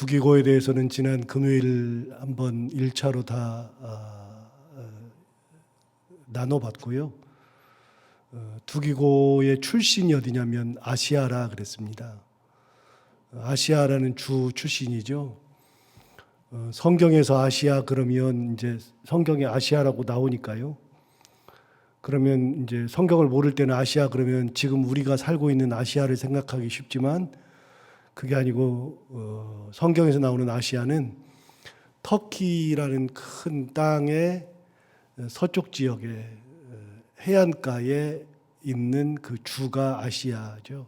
두기고에 대해서는 지난 금요일 한번 1차로 다 나눠봤고요. 두기고의 출신이 어디냐면 아시아라 그랬습니다. 아시아라는 주 출신이죠. 성경에서 아시아 그러면 이제 성경에 아시아라고 나오니까요. 그러면 이제 성경을 모를 때는 아시아 그러면 지금 우리가 살고 있는 아시아를 생각하기 쉽지만 그게 아니고 성경에서 나오는 아시아는 터키라는 큰 땅의 서쪽 지역에 해안가에 있는 그 주가 아시아죠.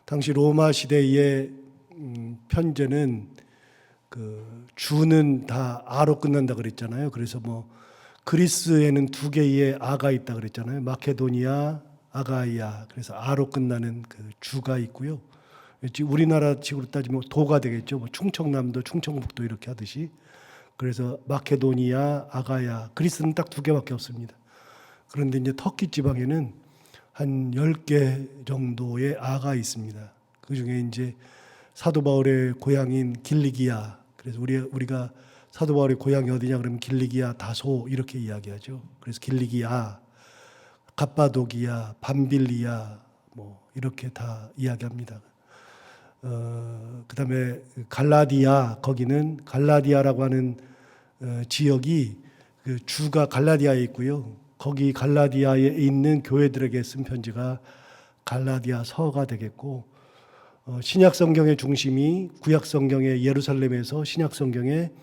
당시 로마 시대의 편제는 그 주는 다 아로 끝난다 그랬잖아요. 그래서 뭐 그리스에는 두 개의 아가 있다 그랬잖아요. 마케도니아, 아가이아. 그래서 아로 끝나는 그 주가 있고요. 우리나라 식으로 따지면 도가 되겠죠. 뭐 충청남도, 충청북도 이렇게 하듯이. 그래서 마케도니아, 아가야. 그리스는 딱 두 개밖에 없습니다. 그런데 이제 터키 지방에는 한 10개 정도의 아가 있습니다. 그 중에 이제 사도 바울의 고향인 길리기아. 그래서 우리가 사도 바울의 고향이 어디냐 그러면 길리기아 다소 이렇게 이야기하죠. 그래서 길리기아, 갑바도기아, 밤빌리아 뭐 이렇게 다 이야기합니다. 그다음에 갈라디아, 거기는 갈라디아라고 하는 지역이 그 주가 갈라디아에 있고요. 거기 갈라디아에 있는 교회들에게 쓴 편지가 갈라디아서가 되겠고, 신약 성경의 중심이 구약 성경의 예루살렘에서 신약 성경의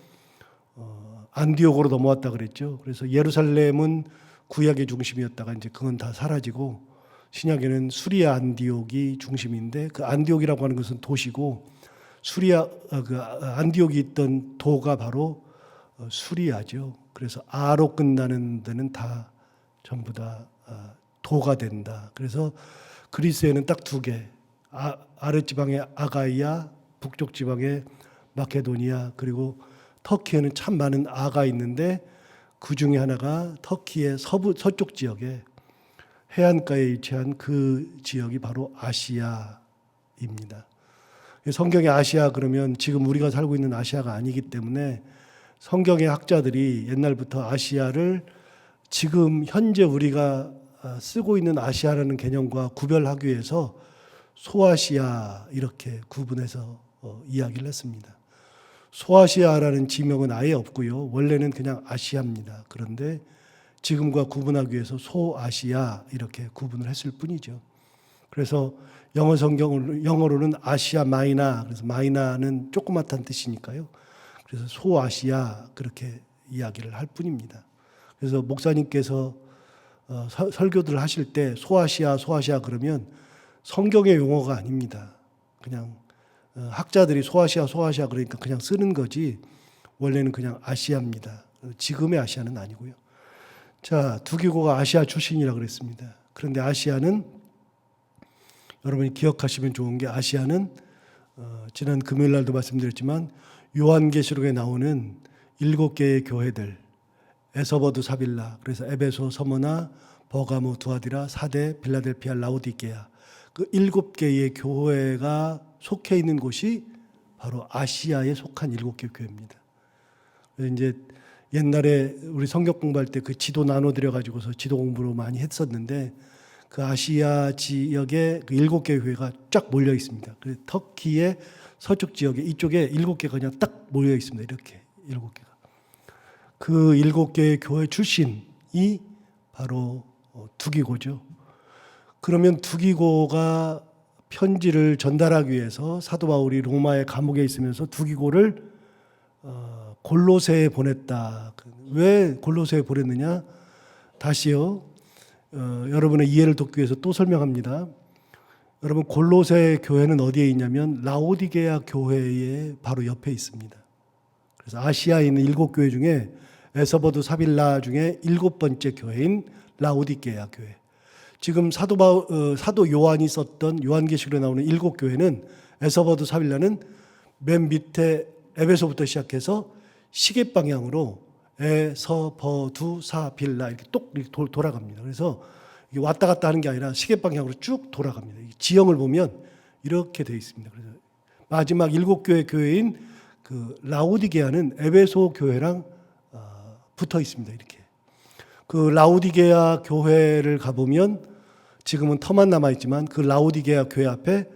안디옥으로 넘어왔다 그랬죠. 그래서 예루살렘은 구약의 중심이었다가 이제 그건 다 사라지고 신약에는 수리아 안디옥이 중심인데 그 안디옥이라고 하는 것은 도시고 수리아 그 안디옥이 있던 도가 바로 수리아죠. 그래서 아로 끝나는 데는 다 전부 다 도가 된다. 그래서 그리스에는 딱 두 개. 아랫 지방의 아가이아, 북쪽 지방의 마케도니아, 그리고 터키에는 참 많은 아가 있는데 그 중에 하나가 터키의 서쪽 지역에 해안가에 위치한 그 지역이 바로 아시아입니다. 성경의 아시아 그러면 지금 우리가 살고 있는 아시아가 아니기 때문에 성경의 학자들이 옛날부터 아시아를 지금 현재 우리가 쓰고 있는 아시아라는 개념과 구별하기 위해서 소아시아 이렇게 구분해서 이야기를 했습니다. 소아시아라는 지명은 아예 없고요. 원래는 그냥 아시아입니다. 그런데 지금과 구분하기 위해서 소아시아 이렇게 구분을 했을 뿐이죠. 그래서 영어로는 아시아 마이나, 그래서 마이나는 조그맣다는 뜻이니까요. 그래서 소아시아 그렇게 이야기를 할 뿐입니다. 그래서 목사님께서 설교들을 하실 때 소아시아 그러면 성경의 용어가 아닙니다. 그냥 학자들이 소아시아 그러니까 그냥 쓰는 거지 원래는 그냥 아시아입니다. 지금의 아시아는 아니고요. 자, 두기고가 아시아 출신이라고 그랬습니다. 그런데 아시아는 여러분이 기억하시면 좋은 게 아시아는 지난 금요일 날도 말씀드렸지만 요한계시록에 나오는 7개의 교회들 에서버드 사빌라, 그래서 에베소, 서머나, 버가모, 두아디라, 사데, 빌라델피아, 라오디게아 그 7개의 교회가 속해 있는 곳이 바로 아시아에 속한 7개 교회입니다. 그래서 이제 옛날에 우리 성경 공부할 때 그 지도 나눠드려 가지고서 지도 공부를 많이 했었는데 그 아시아 지역에 그 7개 교회가 쫙 몰려 있습니다. 그래서 터키의 서쪽 지역에 이쪽에 7개가 그냥 딱 몰려 있습니다. 이렇게 7개가. 그 7개의 교회 출신이 바로 두기고죠. 그러면 두기고가 편지를 전달하기 위해서 사도 바울이 로마의 감옥에 있으면서 두기고를 골로새에 보냈다. 왜 골로새에 보냈느냐? 다시요. 여러분의 이해를 돕기 위해서 또 설명합니다. 여러분 골로새 교회는 어디에 있냐면 라오디게아 교회의 바로 옆에 있습니다. 그래서 아시아에 있는 7교회 중에 에서버드 사빌라 중에 7번째 교회인 라오디게아 교회. 지금 사도 요한이 썼던 요한계시록에 나오는 7교회는 에서버드 사빌라는 맨 밑에 에베소부터 시작해서 시계 방향으로 에서버두 사빌라 이렇게 똑 돌아갑니다. 그래서 이게 왔다 갔다 하는 게 아니라 시계 방향으로 쭉 돌아갑니다. 지형을 보면 이렇게 되어 있습니다. 그래서 마지막 7교회 교회인 그 라오디게아는 에베소 교회랑 붙어 있습니다. 이렇게. 그 라오디게아 교회를 가보면 지금은 터만 남아있지만 그 라오디게아 교회 앞에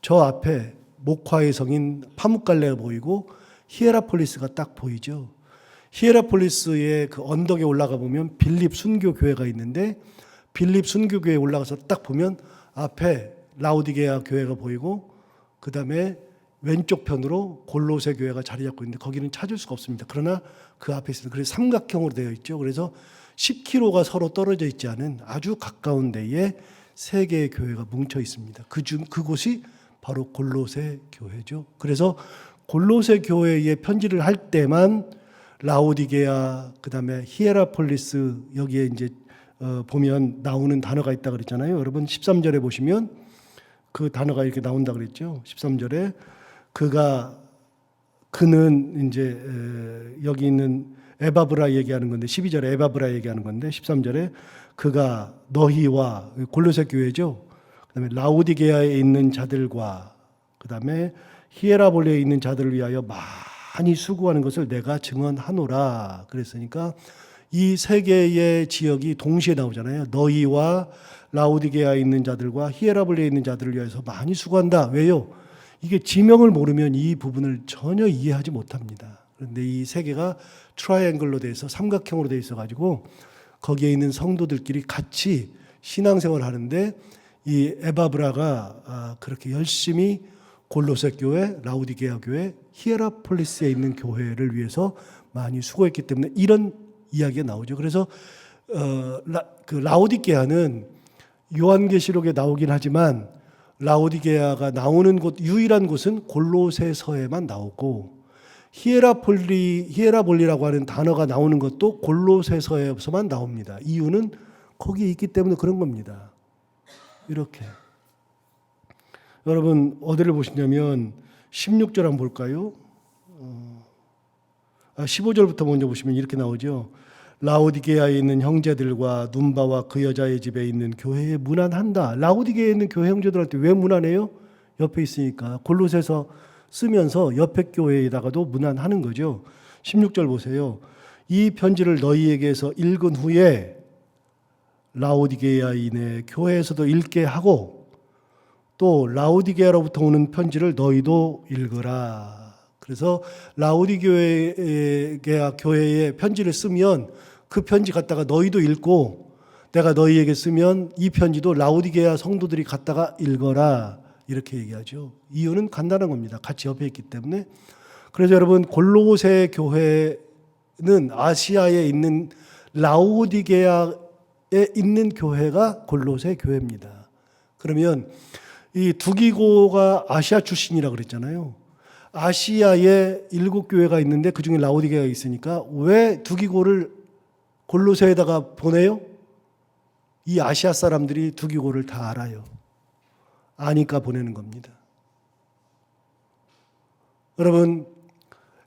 저 앞에 목화의 성인 파묵갈레가 보이고 히에라폴리스가 딱 보이죠. 히에라폴리스의 그 언덕에 올라가 보면 빌립 순교 교회가 있는데 빌립 순교 교회에 올라가서 딱 보면 앞에 라오디게아 교회가 보이고 그 다음에 왼쪽 편으로 골로새 교회가 자리 잡고 있는데 거기는 찾을 수가 없습니다. 그러나 그 앞에 있습니다. 그래서 삼각형으로 되어 있죠. 그래서 10km가 서로 떨어져 있지 않은 아주 가까운 데에 세 개의 교회가 뭉쳐 있습니다. 그곳이 바로 골로새 교회죠. 그래서 골로새 교회에 편지를 할 때만 라오디게아, 그 다음에 히에라폴리스 여기에 이제 보면 나오는 단어가 있다 그랬잖아요. 여러분 13절에 보시면 그 단어가 이렇게 나온다 그랬죠. 13절에 그는 이제 여기 있는 에바브라 얘기하는 건데 12절에 에바브라 얘기하는 건데 13절에 그가 너희와 골로새 교회죠. 그다음에 라오디게아에 있는 자들과 그다음에 히에라볼리에 있는 자들을 위하여 많이 수고하는 것을 내가 증언하노라. 그랬으니까 이 세 개의 지역이 동시에 나오잖아요. 너희와 라오디게아에 있는 자들과 히에라볼리에 있는 자들을 위해서 많이 수고한다. 왜요? 이게 지명을 모르면 이 부분을 전혀 이해하지 못합니다. 그런데 이 세 개가 트라이앵글로 돼서 삼각형으로 돼 있어 가지고 거기에 있는 성도들끼리 같이 신앙생활을 하는데 이 에바브라가 그렇게 열심히 골로새 교회, 라오디게아 교회, 히에라폴리스에 있는 교회를 위해서 많이 수고했기 때문에 이런 이야기가 나오죠. 그래서 그 라오디게아는 요한계시록에 나오긴 하지만 라오디게아가 나오는 곳 유일한 곳은 골로새서에만 나오고 히에라볼리라고 하는 단어가 나오는 것도 골로새서에서만 나옵니다. 이유는 거기에 있기 때문에 그런 겁니다. 이렇게. 여러분 어디를 보시냐면 16절 한번 볼까요? 15절부터 먼저 보시면 이렇게 나오죠. 라오디게아에 있는 형제들과 눈바와 그 여자의 집에 있는 교회에 문안한다. 라오디게아에 있는 교회 형제들한테 왜 문안해요? 옆에 있으니까. 골로새서 쓰면서 옆에 교회에다가도 문안하는 거죠. 16절 보세요. 이 편지를 너희에게서 읽은 후에 라오디게아인의 교회에서도 읽게 하고 또 라오디게아로부터 오는 편지를 너희도 읽으라. 그래서 라오디게아 교회에 편지를 쓰면 그 편지 갖다가 너희도 읽고 내가 너희에게 쓰면 이 편지도 라오디게아 성도들이 갖다가 읽어라. 이렇게 얘기하죠. 이유는 간단한 겁니다. 같이 옆에 있기 때문에. 그래서 여러분 골로새 교회는 아시아에 있는 라오디게아에 있는 교회가 골로새 교회입니다. 그러면 이 두기고가 아시아 출신이라고 그랬잖아요. 아시아에 7교회가 있는데 그중에 라오디게아가 있으니까 왜 두기고를 골로새에다가 보내요? 이 아시아 사람들이 두기고를 다 알아요. 아니까 보내는 겁니다. 여러분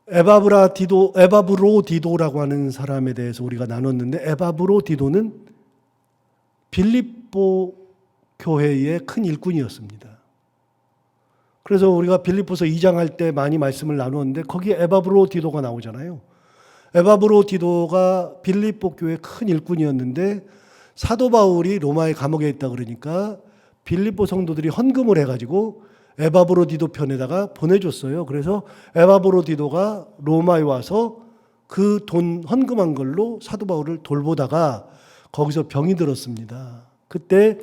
에바브로디도라고 하는 사람에 대해서 우리가 나눴는데 에바브로디도는 빌립보 교회의 큰 일꾼이었습니다. 그래서 우리가 빌립보서 2장 할 때 많이 말씀을 나누었는데 거기에 에바브로디도가 나오잖아요. 에바브로디도가 빌립보 교회의 큰 일꾼이었는데 사도 바울이 로마의 감옥에 있다 그러니까 빌립보 성도들이 헌금을 해가지고 에바브로디도 편에다가 보내줬어요. 그래서 에바브로디도가 로마에 와서 그 돈 헌금한 걸로 사도 바울을 돌보다가 거기서 병이 들었습니다. 그때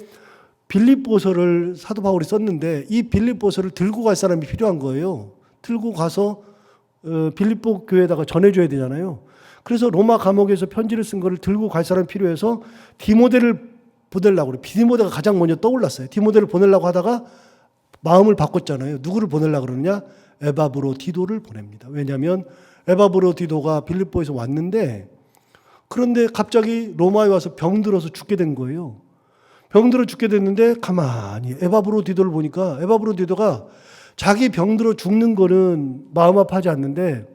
빌립보서를 사도 바울이 썼는데 이 빌립보서를 들고 갈 사람이 필요한 거예요. 들고 가서 빌립보 교회에다가 전해줘야 되잖아요. 그래서 로마 감옥에서 편지를 쓴 거를 들고 갈 사람이 필요해서 디모데를 보내려고 그래요. 디모데가 가장 먼저 떠올랐어요. 디모데를 보내려고 하다가 마음을 바꿨잖아요. 누구를 보내려고 그러느냐? 에바브로디도를 보냅니다. 왜냐하면 에바브로디도가 빌립보에서 왔는데 그런데 갑자기 로마에 와서 병들어서 죽게 된 거예요. 병들어 죽게 됐는데 가만히 에바브로디도를 보니까 에바브로디도가 자기 병들어 죽는 거는 마음 아파하지 않는데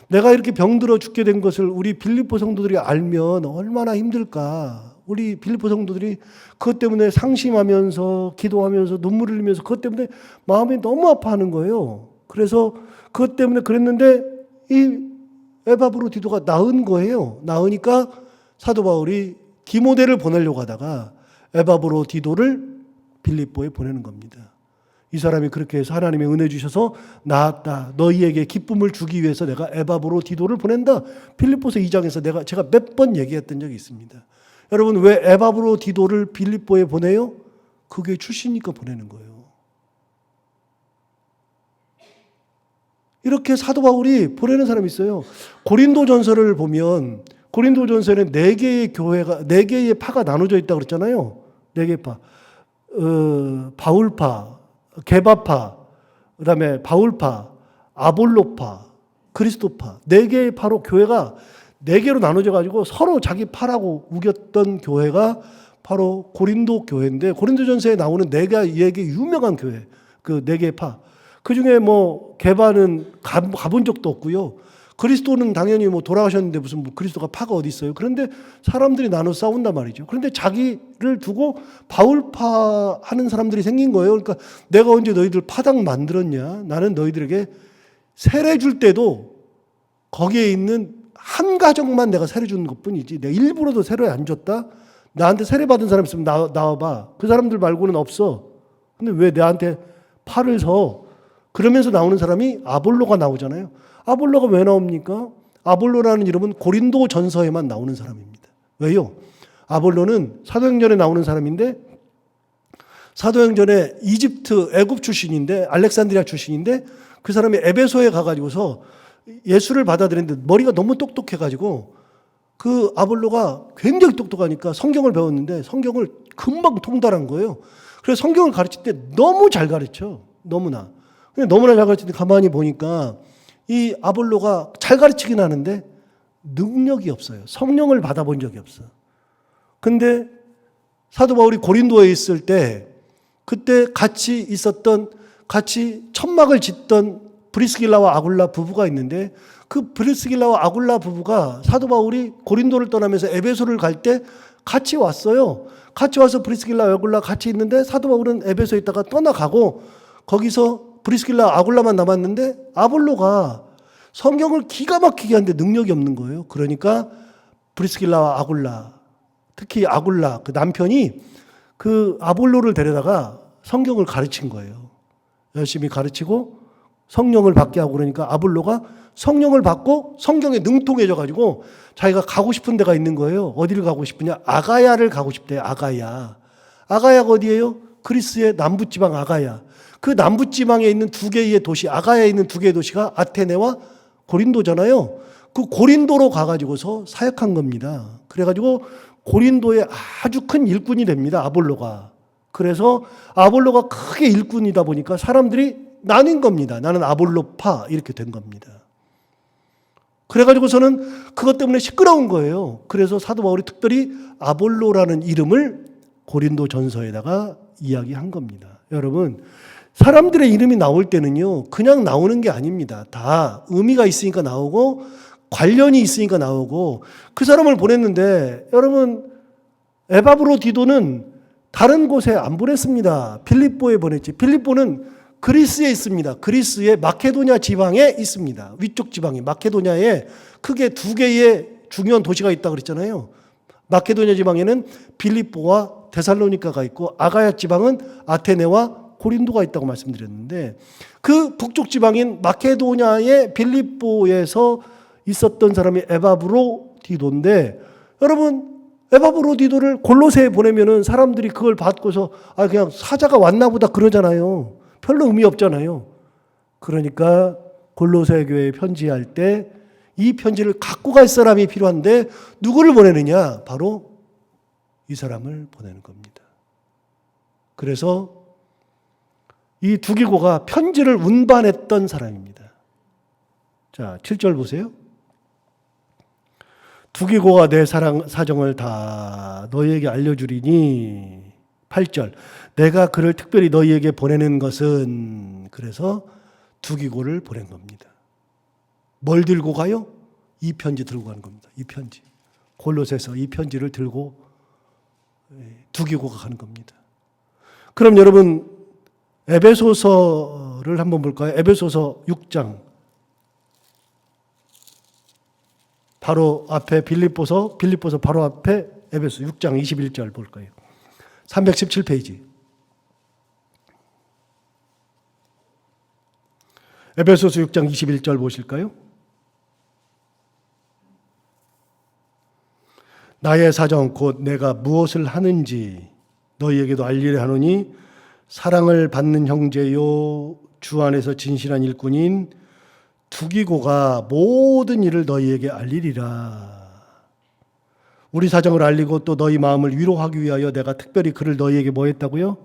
내가 이렇게 병들어 죽게 된 것을 우리 빌립보 성도들이 알면 얼마나 힘들까. 우리 빌립보 성도들이 그것 때문에 상심하면서 기도하면서 눈물을 흘리면서 그것 때문에 마음이 너무 아파하는 거예요. 그래서 그것 때문에 그랬는데 이 에바브로디도가 나은 거예요. 나으니까 사도 바울이 디모데를 보내려고 하다가 에바브로디도를 빌립보에 보내는 겁니다. 이 사람이 그렇게 해서 하나님의 은혜 주셔서 나았다. 너희에게 기쁨을 주기 위해서 내가 에바브로디도를 보낸다. 빌립보서 2장에서 제가 몇 번 얘기했던 적이 있습니다. 여러분, 왜 에바브로디도를 빌립보에 보내요? 그게 출신이니까 보내는 거예요. 이렇게 사도 바울이 보내는 사람이 있어요. 고린도전서를 보면 고린도전서에는 4개의 교회가 4개의 파가 나눠져 있다고 그랬잖아요. 4개의 파. 바울파, 게바파, 그다음에 바울파, 아볼로파, 그리스도파. 4개의 파로 교회가 4개로 나눠져 가지고 서로 자기 파라고 우겼던 교회가 바로 고린도 교회인데, 고린도전서에 나오는 4개의 유명한 교회, 그 4개의 파. 그 중에 뭐 게바는 가본 적도 없고요. 그리스도는 당연히 뭐 돌아가셨는데 무슨 그리스도가 파가 어디 있어요? 그런데 사람들이 나눠 싸운단 말이죠. 그런데 자기를 두고 바울파 하는 사람들이 생긴 거예요. 그러니까 내가 언제 너희들 파당 만들었냐? 나는 너희들에게 세례 줄 때도 거기에 있는 한 가정만 내가 세례 주는 것뿐이지. 내가 일부러도 세례 안 줬다? 나한테 세례 받은 사람 있으면 나와봐. 그 사람들 말고는 없어. 근데 왜 나한테 파를 서? 그러면서 나오는 사람이 아볼로가 나오잖아요. 아볼로가 왜 나옵니까? 아볼로라는 이름은 고린도 전서에만 나오는 사람입니다. 왜요? 아볼로는 사도행전에 나오는 사람인데, 사도행전에 이집트, 애굽 출신인데, 알렉산드리아 출신인데, 그 사람이 에베소에 가가지고서 예수를 받아들였는데 머리가 너무 똑똑해가지고 그 아볼로가 굉장히 똑똑하니까 성경을 배웠는데 성경을 금방 통달한 거예요. 그래서 성경을 가르칠 때 너무 잘 가르쳐. 너무나 잘 가르치는데 가만히 보니까 이 아볼로가 잘 가르치긴 하는데 능력이 없어요. 성령을 받아본 적이 없어. 근데 사도 바울이 고린도에 있을 때 그때 같이 천막을 짓던 브리스길라와 아굴라 부부가 있는데, 그 브리스길라와 아굴라 부부가 사도 바울이 고린도를 떠나면서 에베소를 갈 때 같이 왔어요. 같이 와서 브리스길라, 아굴라 같이 있는데 사도 바울은 에베소에 있다가 떠나가고 거기서 브리스길라, 아굴라만 남았는데 아볼로가 성경을 기가 막히게 하는데 능력이 없는 거예요. 그러니까 브리스길라와 아굴라, 특히 아굴라 그 남편이 그 아볼로를 데려다가 성경을 가르친 거예요. 열심히 가르치고 성령을 받게 하고, 그러니까 아볼로가 성령을 받고 성경에 능통해져 가지고 자기가 가고 싶은 데가 있는 거예요. 어디를 가고 싶으냐? 아가야를 가고 싶대요. 아가야가 어디예요? 그리스의 남부지방 아가야. 그 남부지방에 있는 2개의 도시, 아가야에 있는 2개의 도시가 아테네와 고린도잖아요. 그 고린도로 가가지고서 사역한 겁니다. 그래가지고 고린도에 아주 큰 일꾼이 됩니다. 아볼로가. 그래서 아볼로가 크게 일꾼이다 보니까 사람들이 나뉜 겁니다. 나는 아볼로파, 이렇게 된 겁니다. 그래가지고서는 그것 때문에 시끄러운 거예요. 그래서 사도 바울이 특별히 아볼로라는 이름을 고린도 전서에다가 이야기한 겁니다. 여러분, 사람들의 이름이 나올 때는요, 그냥 나오는 게 아닙니다. 다 의미가 있으니까 나오고 관련이 있으니까 나오고. 그 사람을 보냈는데, 여러분, 에바브로디도는 다른 곳에 안 보냈습니다. 빌립보에 보냈지. 빌립보는 그리스에 있습니다. 그리스의 마케도냐 지방에 있습니다. 위쪽 지방에 마케도냐에 크게 2개의 중요한 도시가 있다고 그랬잖아요. 마케도냐 지방에는 빌립보와 데살로니가가 있고, 아가야 지방은 아테네와 고린도가 있다고 말씀드렸는데, 그 북쪽 지방인 마케도냐의 빌립보에서 있었던 사람이 에바브로디도인데, 여러분, 에바브로디도를 골로새에 보내면은 사람들이 그걸 받고서 그냥 사자가 왔나 보다 그러잖아요. 별로 의미 없잖아요. 그러니까 골로새 교회에 편지할 때 이 편지를 갖고 갈 사람이 필요한데 누구를 보내느냐? 바로 이 사람을 보내는 겁니다. 그래서 이 두기고가 편지를 운반했던 사람입니다. 자, 7절 보세요. 두기고가 내 사정을 다 너희에게 알려주리니. 8절. 내가 그를 특별히 너희에게 보내는 것은, 그래서 두기고를 보낸 겁니다. 뭘 들고 가요? 이 편지 들고 가는 겁니다. 이 편지. 골로새서 이 편지를 들고 두기고가 가는 겁니다. 그럼 여러분, 에베소서를 한번 볼까요? 에베소서 6장. 바로 앞에 빌립보서 바로 앞에 에베소 6장 21절 볼 거예요. 317페이지. 에베소서 6장 21절 보실까요? 나의 사정 곧 내가 무엇을 하는지 너희에게도 알리려 하노니 사랑을 받는 형제요 주 안에서 진실한 일꾼인 두기고가 모든 일을 너희에게 알리리라. 우리 사정을 알리고 또 너희 마음을 위로하기 위하여 내가 특별히 그를 너희에게 뭐 했다고요?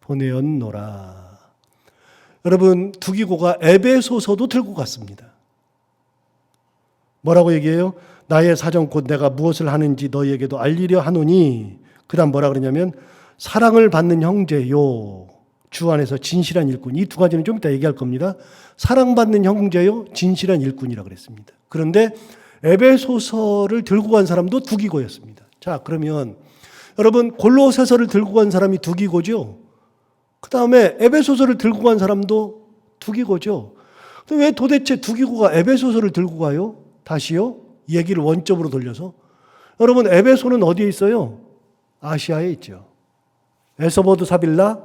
보내었노라. 여러분, 두기고가 에베소서도 들고 갔습니다. 뭐라고 얘기해요? 나의 사정 곧 내가 무엇을 하는지 너희에게도 알리려 하노니, 그 다음 뭐라 그러냐면 사랑을 받는 형제요 주 안에서 진실한 일꾼. 이 두 가지는 좀 이따 얘기할 겁니다. 사랑받는 형제요 진실한 일꾼이라고 그랬습니다. 그런데 에베소서를 들고 간 사람도 두기고였습니다. 자, 그러면 여러분, 골로새서를 들고 간 사람이 두기고죠. 그 다음에 에베소서를 들고 간 사람도 두기고죠. 왜 도대체 두기고가 에베소서를 들고 가요? 다시요? 얘기를 원점으로 돌려서. 여러분, 에베소는 어디에 있어요? 아시아에 있죠. 에서버드 사빌라,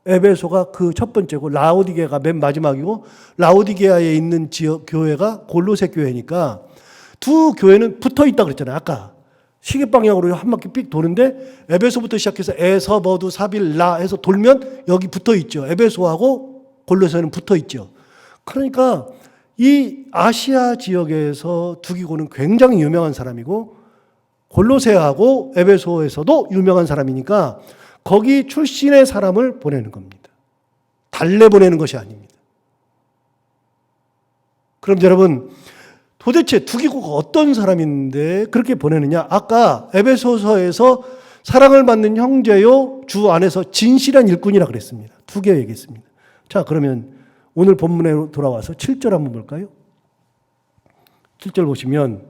에베소가 그 첫 번째고 라오디게가 맨 마지막이고, 라오디게아에 있는 지역 교회가 골로새 교회니까 두 교회는 붙어 있다 그랬잖아요. 아까 시계 방향으로 한 바퀴 삑 도는데 에베소부터 시작해서 에서버드 사빌라 해서 돌면 여기 붙어 있죠. 에베소하고 골로새는 붙어 있죠. 그러니까 이 아시아 지역에서 두기고는 굉장히 유명한 사람이고 골로새하고 에베소에서도 유명한 사람이니까 거기 출신의 사람을 보내는 겁니다. 달래 보내는 것이 아닙니다. 그럼 여러분, 도대체 두기고가 어떤 사람인데 그렇게 보내느냐? 아까 에베소서에서 사랑을 받는 형제요 주 안에서 진실한 일꾼이라 그랬습니다. 두 개 얘기했습니다. 자, 그러면 오늘 본문에 돌아와서 7절 한번 볼까요? 7절 보시면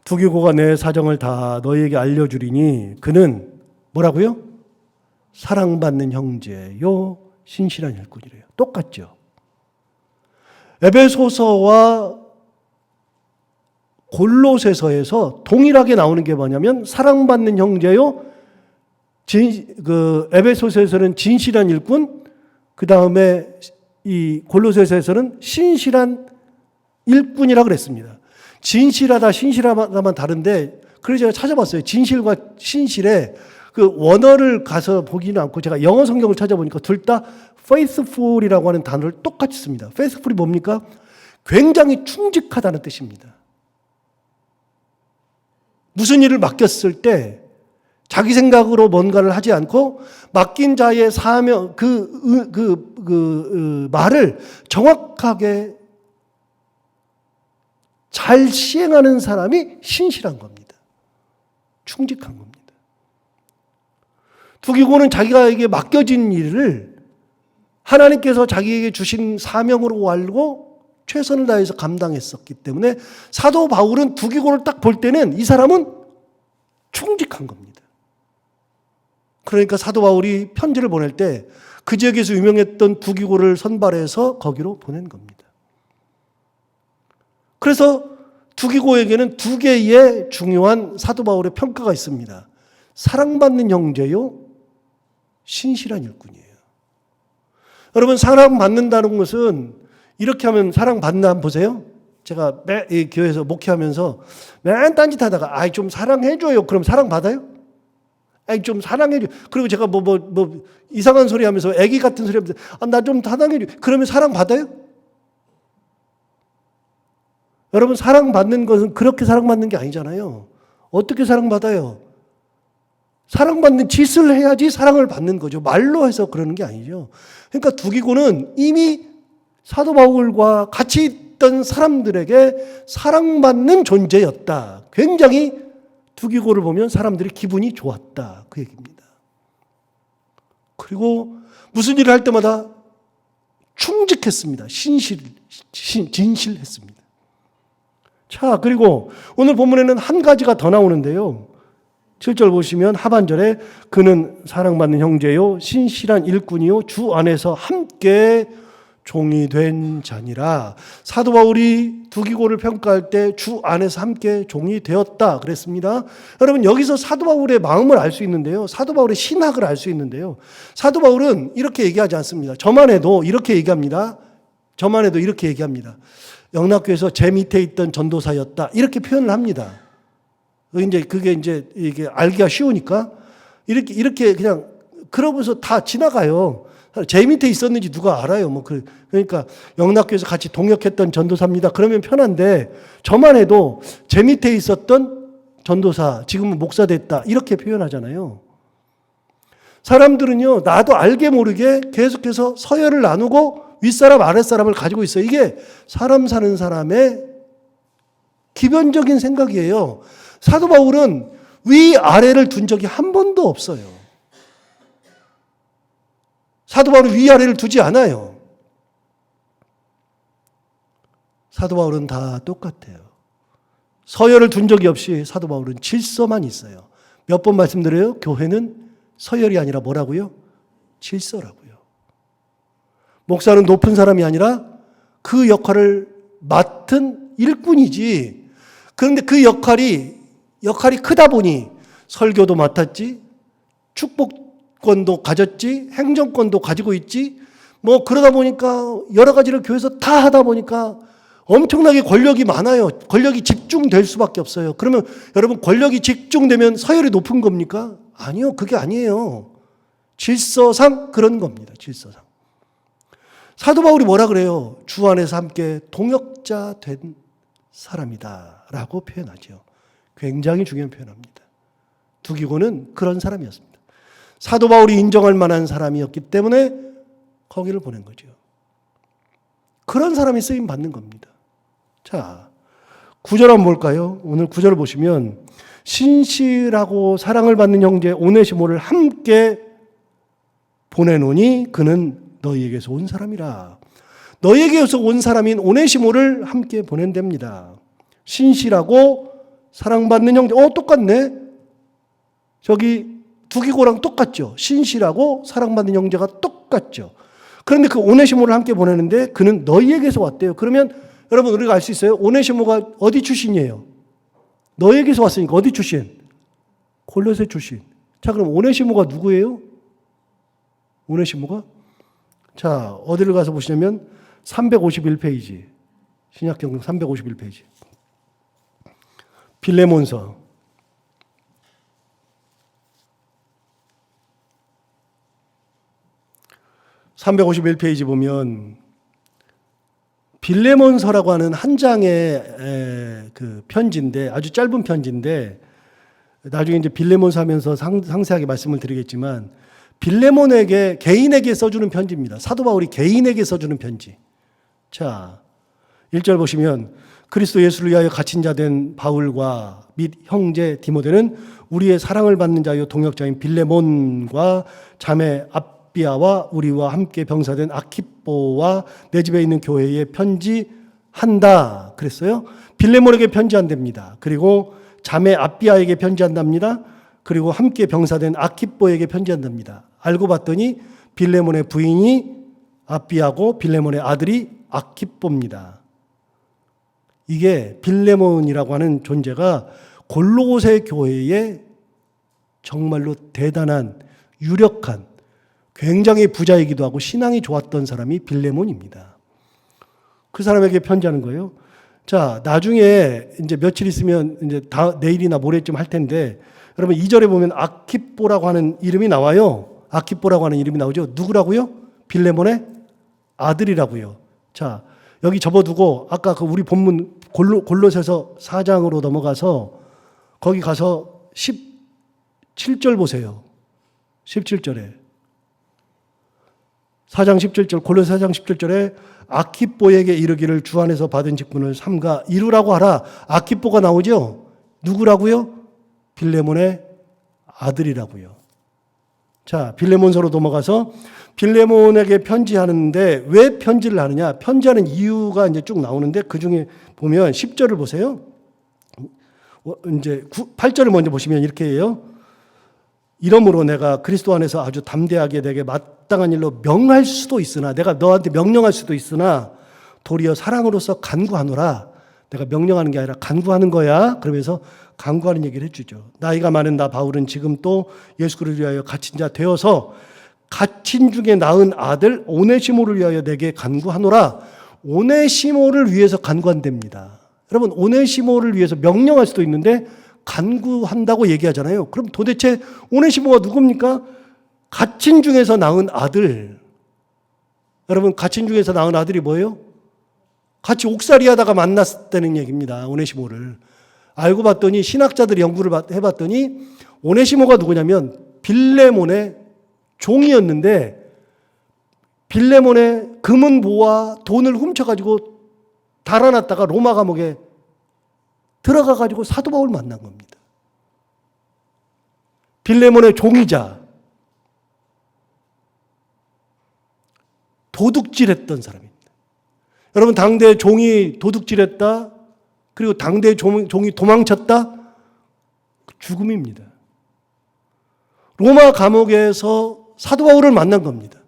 두기고가 내 사정을 다 너희에게 알려주리니 그는 뭐라고요? 사랑받는 형제요 신실한 일꾼이래요. 똑같죠. 에베소서와 골로새서에서 동일하게 나오는 게 뭐냐면 사랑받는 형제요. 에베소서에서는 진실한 일꾼, 그 다음에 이 골로새서에서는 신실한 일꾼이라고 그랬습니다. 진실하다, 신실하다만 다른데, 그래서 제가 찾아봤어요. 진실과 신실의 그 원어를 가서 보기는 않고 제가 영어 성경을 찾아보니까 둘 다 faithful이라고 하는 단어를 똑같이 씁니다. faithful이 뭡니까? 굉장히 충직하다는 뜻입니다. 무슨 일을 맡겼을 때 자기 생각으로 뭔가를 하지 않고 맡긴 자의 사명, 말을 정확하게 잘 시행하는 사람이 신실한 겁니다. 충직한 겁니다. 두기고는 자기에게 맡겨진 일을 하나님께서 자기에게 주신 사명으로 알고 최선을 다해서 감당했었기 때문에 사도 바울은 두기고를 딱 볼 때는 이 사람은 충직한 겁니다. 그러니까 사도 바울이 편지를 보낼 때 그 지역에서 유명했던 두기고를 선발해서 거기로 보낸 겁니다. 그래서 두기고에게는 두 개의 중요한 사도 바울의 평가가 있습니다. 사랑받는 형제요, 신실한 일꾼이에요. 여러분, 사랑받는다는 것은 이렇게 하면 사랑받나 한번 보세요. 제가 이 교회에서 목회하면서 맨 딴짓하다가 좀 사랑해줘요. 그럼 사랑받아요? 좀 사랑해줘. 그리고 제가 뭐 이상한 소리 하면서 애기 같은 소리 하면서 나 좀 사랑해줘. 그러면 사랑받아요? 여러분, 사랑받는 것은 그렇게 사랑받는 게 아니잖아요. 어떻게 사랑받아요? 사랑받는 짓을 해야지 사랑을 받는 거죠. 말로 해서 그러는 게 아니죠. 그러니까 두기고는 이미 사도 바울과 같이 있던 사람들에게 사랑받는 존재였다. 굉장히 두기고를 보면 사람들이 기분이 좋았다. 그 얘기입니다. 그리고 무슨 일을 할 때마다 충직했습니다. 진실했습니다. 자, 그리고 오늘 본문에는 한 가지가 더 나오는데요. 7절 보시면 하반절에 그는 사랑받는 형제요 신실한 일꾼이요 주 안에서 함께 종이 된 자니라. 사도 바울이 두기고를 평가할 때 주 안에서 함께 종이 되었다 그랬습니다. 여러분 여기서 사도 바울의 마음을 알 수 있는데요. 사도 바울의 신학을 알 수 있는데요. 사도 바울은 이렇게 얘기하지 않습니다. 저만 해도 이렇게 얘기합니다. 저만 해도 이렇게 얘기합니다. 영락교에서 제 밑에 있던 전도사였다. 이렇게 표현을 합니다. 그게 이게 알기가 쉬우니까 이렇게 그냥 그러면서 다 지나가요. 제 밑에 있었는지 누가 알아요. 그러니까 영락교에서 같이 동역했던 전도사입니다. 그러면 편한데 저만 해도 제 밑에 있었던 전도사, 지금은 목사 됐다. 이렇게 표현하잖아요. 사람들은요, 나도 알게 모르게 계속해서 서열을 나누고 윗사람, 아랫사람을 가지고 있어요. 이게 사람 사는 사람의 기본적인 생각이에요. 사도 바울은 위아래를 둔 적이 한 번도 없어요. 사도 바울은 위아래를 두지 않아요. 사도 바울은 다 똑같아요. 서열을 둔 적이 없이 사도 바울은 질서만 있어요. 몇 번 말씀드려요? 교회는 서열이 아니라 뭐라고요? 질서라고요. 목사는 높은 사람이 아니라 그 역할을 맡은 일꾼이지. 그런데 그 역할이 크다 보니 설교도 맡았지, 축복권도 가졌지, 행정권도 가지고 있지, 그러다 보니까 여러 가지를 교회에서 다 하다 보니까 엄청나게 권력이 많아요. 권력이 집중될 수밖에 없어요. 그러면 여러분 권력이 집중되면 서열이 높은 겁니까? 아니요. 그게 아니에요. 질서상 그런 겁니다. 질서상. 사도 바울이 뭐라 그래요? 주 안에서 함께 동역자 된 사람이다 라고 표현하죠. 굉장히 중요한 표현입니다. 두기고는 그런 사람이었습니다. 사도 바울이 인정할 만한 사람이었기 때문에 거기를 보낸 거죠. 그런 사람이 쓰임 받는 겁니다. 자, 9절 한번 볼까요? 오늘 9절을 보시면 신실하고 사랑을 받는 형제 오네시모를 함께 보내노니 그는 너희에게서 온 사람이라. 너희에게서 온 사람인 오네시모를 함께 보낸답니다. 신실하고 사랑받는 형제. 똑같네. 저기 두기고랑 똑같죠. 신실하고 사랑받는 형제가 똑같죠. 그런데 그 오네시모를 함께 보내는데 그는 너희에게서 왔대요. 그러면 여러분 우리가 알 수 있어요. 오네시모가 어디 출신이에요? 너희에게서 왔으니까 어디 출신? 골로새 출신. 자, 그럼 오네시모가 누구예요? 오네시모가? 자, 어디를 가서 보시냐면 351페이지. 신약경경 351페이지. 빌레몬서. 351페이지 보면 빌레몬서라고 하는 한 장의 그 편지인데, 아주 짧은 편지인데, 나중에 이제 빌레몬서 하면서 상세하게 말씀을 드리겠지만, 빌레몬에게, 개인에게 써주는 편지입니다. 사도 바울이 개인에게 써주는 편지. 자, 1절 보시면, 그리스도 예수를 위하여 갇힌 자 된 바울과 및 형제 디모데는 우리의 사랑을 받는 자요 동역자인 빌레몬과 자매 아비아와 우리와 함께 병사된 아키뽀와 내 집에 있는 교회에 편지한다 그랬어요. 빌레몬에게 편지한답니다. 그리고 자매 아비아에게 편지한답니다. 그리고 함께 병사된 아키뽀에게 편지한답니다. 알고 봤더니 빌레몬의 부인이 아비아고 빌레몬의 아들이 아키뽀입니다. 이게 빌레몬이라고 하는 존재가 골로새 교회의 정말로 대단한 유력한 굉장히 부자이기도 하고 신앙이 좋았던 사람이 빌레몬입니다. 그 사람에게 편지하는 거예요. 자, 나중에 이제 며칠 있으면 이제 내일이나 모레쯤 할 텐데 여러분 2절에 보면 아키뽀라고 하는 이름이 나와요. 아키뽀라고 하는 이름이 나오죠. 누구라고요? 빌레몬의 아들이라고요. 자, 여기 접어두고 아까 그 우리 본문 골로새서 4장으로 넘어가서 거기 가서 17절 보세요. 17절에 4장 17절 골로새 4장 17절에 아키뽀에게 이르기를 주 안에서 받은 직분을 삼가 이루라고 하라. 아키뽀가 나오죠. 누구라고요? 빌레몬의 아들이라고요. 자, 빌레몬서로 넘어가서 빌레몬에게 편지하는데 왜 편지를 하느냐? 편지하는 이유가 이제 쭉 나오는데 그 중에 보면 10절을 보세요. 이제 8절을 먼저 보시면 이렇게 해요. 이러므로 내가 그리스도 안에서 아주 담대하게 내게 마땅한 일로 명할 수도 있으나, 내가 너한테 명령할 수도 있으나 도리어 사랑으로서 간구하노라. 내가 명령하는 게 아니라 간구하는 거야. 그러면서 간구하는 얘기를 해주죠. 나이가 많은 나 바울은 지금 또 예수 그리스도를 위하여 갇힌 자 되어서 갇힌 중에 낳은 아들 오네시모를 위하여 내게 간구하노라. 오네시모를 위해서 간구한답니다. 여러분, 오네시모를 위해서 명령할 수도 있는데 간구한다고 얘기하잖아요. 그럼 도대체 오네시모가 누굽니까? 갇힌 중에서 낳은 아들. 여러분, 갇힌 중에서 낳은 아들이 뭐예요? 같이 옥살이 하다가 만났다는 얘기입니다. 오네시모를. 알고 봤더니, 신학자들이 연구를 해봤더니 오네시모가 누구냐면 빌레몬의 종이었는데, 빌레몬의 금은 보와 돈을 훔쳐가지고 달아났다가 로마 감옥에 들어가가지고 사도 바울을 만난 겁니다. 빌레몬의 종이자 도둑질했던 사람입니다. 여러분, 당대 종이 도둑질했다, 그리고 당대 종이 도망쳤다, 죽음입니다. 로마 감옥에서 사도 바울을 만난 겁니다.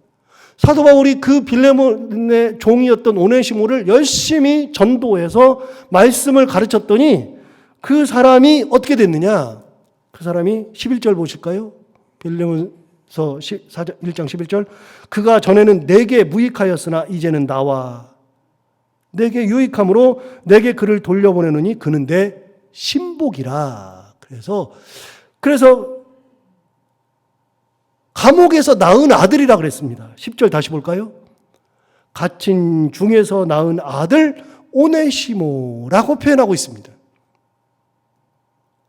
사도 바울이 그 빌레몬의 종이었던 오네시모를 열심히 전도해서 말씀을 가르쳤더니 그 사람이 어떻게 됐느냐? 그 사람이 11절 보실까요? 빌레몬서 1장 11절. 그가 전에는 내게 무익하였으나 이제는 나와 내게 유익함으로 내게 그를 돌려보내느니 그는 내 신복이라. 그래서 감옥에서 낳은 아들이라 그랬습니다. 10절 다시 볼까요? 갇힌 중에서 낳은 아들 오네시모라고 표현하고 있습니다.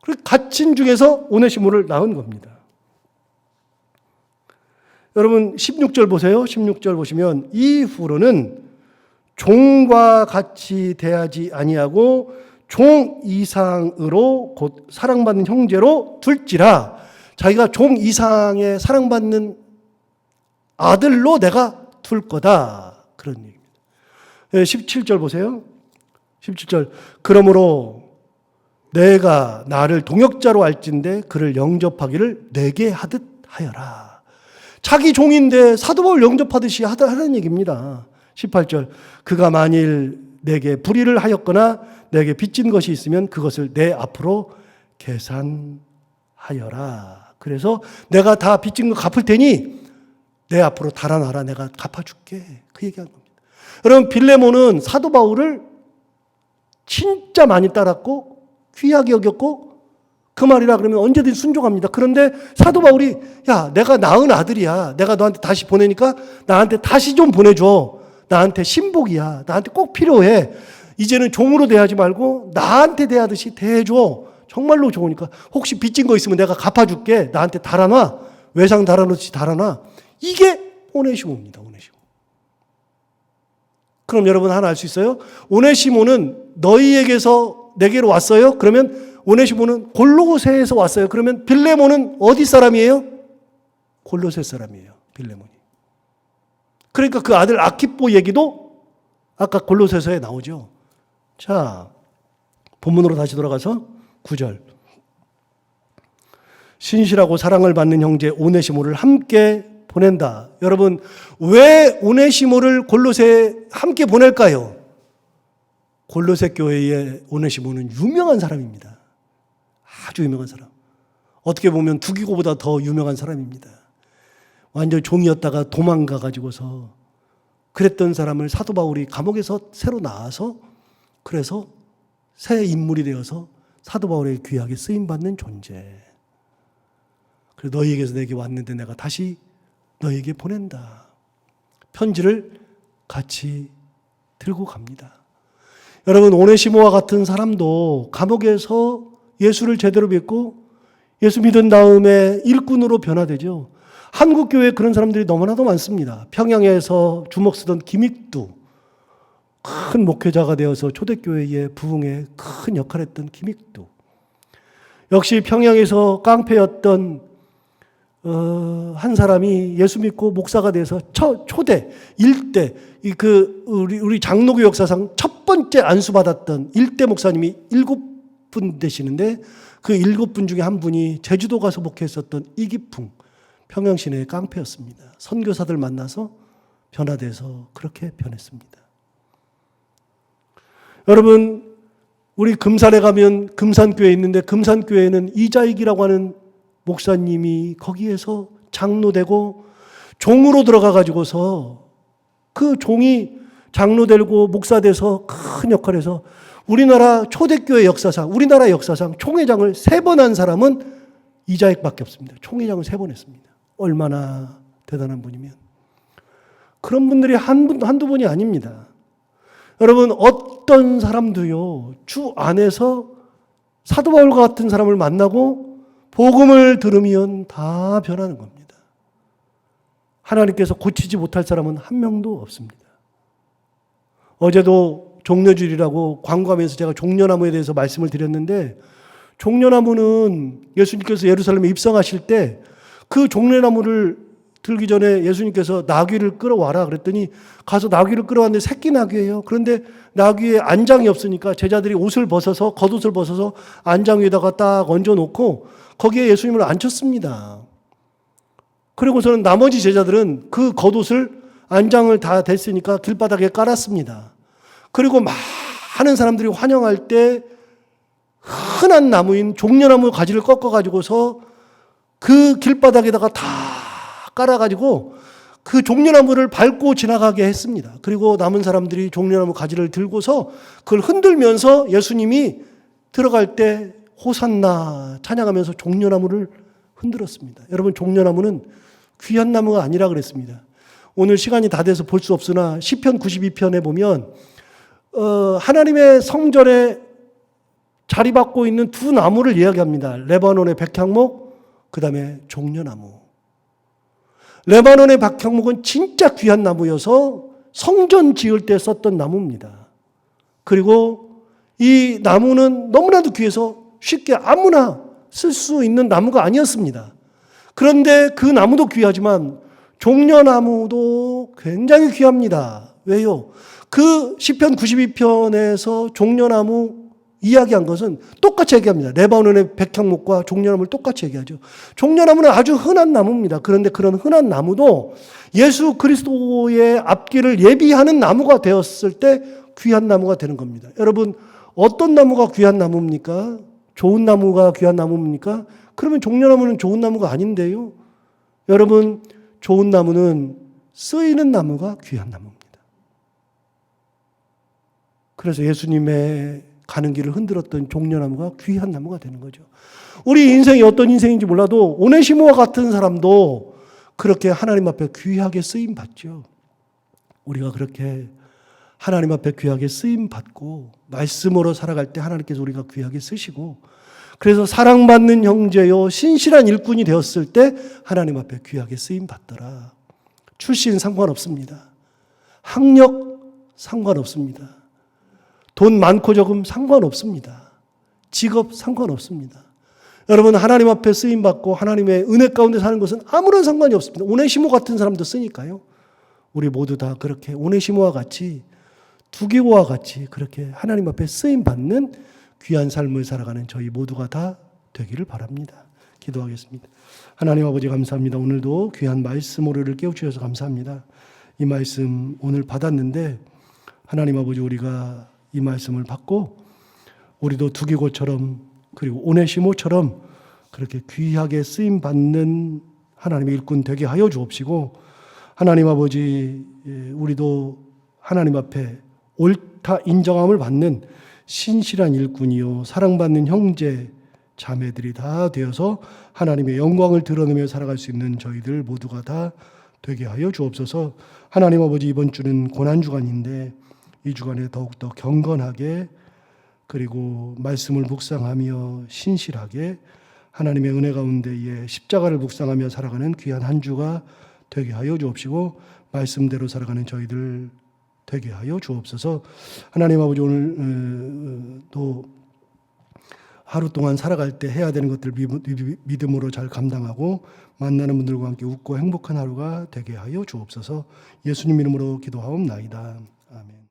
그리고 갇힌 중에서 오네시모를 낳은 겁니다. 여러분, 16절 보세요. 16절 보시면 이후로는 종과 같이 대하지 아니하고 종 이상으로 곧 사랑받는 형제로 둘지라. 자기가 종 이상의 사랑받는 아들로 내가 둘 거다. 그런 얘기입니다. 17절 보세요. 17절. 그러므로 내가 나를 동역자로 알진대 그를 영접하기를 내게 하듯 하여라. 자기 종인데 사도 바울 영접하듯이 하라는 얘기입니다. 18절. 그가 만일 내게 불의를 하였거나 내게 빚진 것이 있으면 그것을 내 앞으로 계산하여라. 그래서 내가 다 빚진 거 갚을 테니 내 앞으로 달아나라. 내가 갚아줄게. 그 얘기한 겁니다. 여러분, 빌레몬은 사도 바울을 진짜 많이 따랐고 귀하게 여겼고 그 말이라 그러면 언제든지 순종합니다. 그런데 사도 바울이 야, 내가 낳은 아들이야. 내가 너한테 다시 보내니까 나한테 다시 좀 보내줘. 나한테 신복이야. 나한테 꼭 필요해. 이제는 종으로 대하지 말고 나한테 대하듯이 대해줘. 정말로 좋으니까 혹시 빚진 거 있으면 내가 갚아줄게. 나한테 달아놔. 외상 달아놓듯이 달아놔. 이게 오네시모입니다. 오네시모. 그럼 여러분 하나 알 수 있어요? 오네시모는 너희에게서 내게로 왔어요? 그러면 오네시모는 골로새에서 왔어요. 그러면 빌레몬은 어디 사람이에요? 골로새 사람이에요. 빌레몬이. 그러니까 그 아들 아키포 얘기도 아까 골로새서에 나오죠. 자, 본문으로 다시 돌아가서 9절. 신실하고 사랑을 받는 형제 오네시모를 함께 보낸다. 여러분, 왜 오네시모를 골로새에 함께 보낼까요? 골로새 교회의 오네시모는 유명한 사람입니다. 아주 유명한 사람. 어떻게 보면 두기고보다 더 유명한 사람입니다. 완전 종이었다가 도망가 가지고서 그랬던 사람을 사도 바울이 감옥에서 새로 나와서 그래서 새 인물이 되어서 사도 바울에게 귀하게 쓰임받는 존재. 그래서 너희에게서 내게 왔는데 내가 다시 너희에게 보낸다. 편지를 같이 들고 갑니다. 여러분, 오네시모와 같은 사람도 감옥에서 예수를 제대로 믿고 예수 믿은 다음에 일꾼으로 변화되죠. 한국 교회에 그런 사람들이 너무나도 많습니다. 평양에서 주먹 쓰던 김익두, 큰 목회자가 되어서 초대교회의 부흥에 큰 역할을 했던 김익두. 역시 평양에서 깡패였던 한 사람이 예수 믿고 목사가 돼서 초대 일대 우리 장로교 역사상 첫 번째 안수받았던 일대 목사님이 7분 되시는데 그 7분 중에 한 분이 제주도 가서 목회했었던 이기풍 평양시내의 깡패였습니다. 선교사들 만나서 변화돼서 그렇게 변했습니다. 여러분, 우리 금산에 가면 금산교회 있는데 금산교회에는 이자익이라고 하는 목사님이 거기에서 장로되고 종으로 들어가 가지고서 그 종이 장로되고 목사돼서 큰 역할을 해서 우리나라 초대교회 역사상, 우리나라 역사상 총회장을 3번 한 사람은 이자익밖에 없습니다. 총회장을 3번 했습니다. 얼마나 대단한 분이면. 그런 분들이 한두 분이 아닙니다. 여러분, 어떤 사람도요, 주 안에서 사도 바울과 같은 사람을 만나고 복음을 들으면 다 변하는 겁니다. 하나님께서 고치지 못할 사람은 한 명도 없습니다. 어제도 종려주일이라고 광고하면서 제가 종려나무에 대해서 말씀을 드렸는데, 종려나무는 예수님께서 예루살렘에 입성하실 때 그 종려나무를 들기 전에 예수님께서 나귀를 끌어와라 그랬더니 가서 나귀를 끌어왔는데 새끼 나귀예요. 그런데 나귀에 안장이 없으니까 제자들이 옷을 벗어서, 겉옷을 벗어서 안장 위에다가 딱 얹어놓고 거기에 예수님을 앉혔습니다. 그리고서는 나머지 제자들은 그 겉옷을 안장을 다 댔으니까 길바닥에 깔았습니다. 그리고 많은 사람들이 환영할 때 흔한 나무인 종려나무 가지를 꺾어가지고서 그 길바닥에다가 다 깔아가지고 그 종려나무를 밟고 지나가게 했습니다. 그리고 남은 사람들이 종려나무 가지를 들고서 그걸 흔들면서 예수님이 들어갈 때 호산나 찬양하면서 종려나무를 흔들었습니다. 여러분, 종려나무는 귀한 나무가 아니라 그랬습니다. 오늘 시간이 다 돼서 볼 수 없으나 시편 92편에 보면 하나님의 성전에 자리받고 있는 2 나무를 이야기합니다. 레바논의 백향목, 그 다음에 종려나무. 레바논의 백향목은 진짜 귀한 나무여서 성전 지을 때 썼던 나무입니다. 그리고 이 나무는 너무나도 귀해서 쉽게 아무나 쓸 수 있는 나무가 아니었습니다. 그런데 그 나무도 귀하지만 종려나무도 굉장히 귀합니다. 왜요? 그 시편 92편에서 종려나무 이야기한 것은 똑같이 얘기합니다. 레바논의 백향목과 종려나무를 똑같이 얘기하죠. 종려나무는 아주 흔한 나무입니다. 그런데 그런 흔한 나무도 예수 그리스도의 앞길을 예비하는 나무가 되었을 때 귀한 나무가 되는 겁니다. 여러분, 어떤 나무가 귀한 나무입니까? 좋은 나무가 귀한 나무입니까? 그러면 종려나무는 좋은 나무가 아닌데요. 여러분, 좋은 나무는 쓰이는 나무가 귀한 나무입니다. 그래서 예수님의 가는 길을 흔들었던 종려나무가 귀한 나무가 되는 거죠. 우리 인생이 어떤 인생인지 몰라도 오네시모와 같은 사람도 그렇게 하나님 앞에 귀하게 쓰임 받죠. 우리가 그렇게 하나님 앞에 귀하게 쓰임 받고 말씀으로 살아갈 때 하나님께서 우리가 귀하게 쓰시고, 그래서 사랑받는 형제요 신실한 일꾼이 되었을 때 하나님 앞에 귀하게 쓰임 받더라. 출신 상관없습니다. 학력 상관없습니다. 돈 많고 적음 상관없습니다. 직업 상관없습니다. 여러분, 하나님 앞에 쓰임받고 하나님의 은혜 가운데 사는 것은 아무런 상관이 없습니다. 오네시모 같은 사람도 쓰니까요. 우리 모두 다 그렇게 오네시모와 같이, 두기고와 같이 그렇게 하나님 앞에 쓰임받는 귀한 삶을 살아가는 저희 모두가 다 되기를 바랍니다. 기도하겠습니다. 하나님 아버지, 감사합니다. 오늘도 귀한 말씀 오류를 깨우쳐주셔서 감사합니다. 이 말씀 오늘 받았는데 하나님 아버지, 우리가 이 말씀을 받고 우리도 두기고처럼 그리고 오네시모처럼 그렇게 귀하게 쓰임받는 하나님의 일꾼 되게 하여 주옵시고, 하나님 아버지, 우리도 하나님 앞에 옳다 인정함을 받는 신실한 일꾼이요 사랑받는 형제 자매들이 다 되어서 하나님의 영광을 드러내며 살아갈 수 있는 저희들 모두가 다 되게 하여 주옵소서. 하나님 아버지, 이번 주는 고난주간인데 이 주간에 더욱더 경건하게 그리고 말씀을 묵상하며 신실하게 하나님의 은혜 가운데에 십자가를 묵상하며 살아가는 귀한 한 주가 되게 하여 주옵시고, 말씀대로 살아가는 저희들 되게 하여 주옵소서. 하나님 아버지, 오늘 또 하루 동안 살아갈 때 해야 되는 것들 믿음으로 잘 감당하고 만나는 분들과 함께 웃고 행복한 하루가 되게 하여 주옵소서. 예수님 이름으로 기도하옵나이다. 아멘.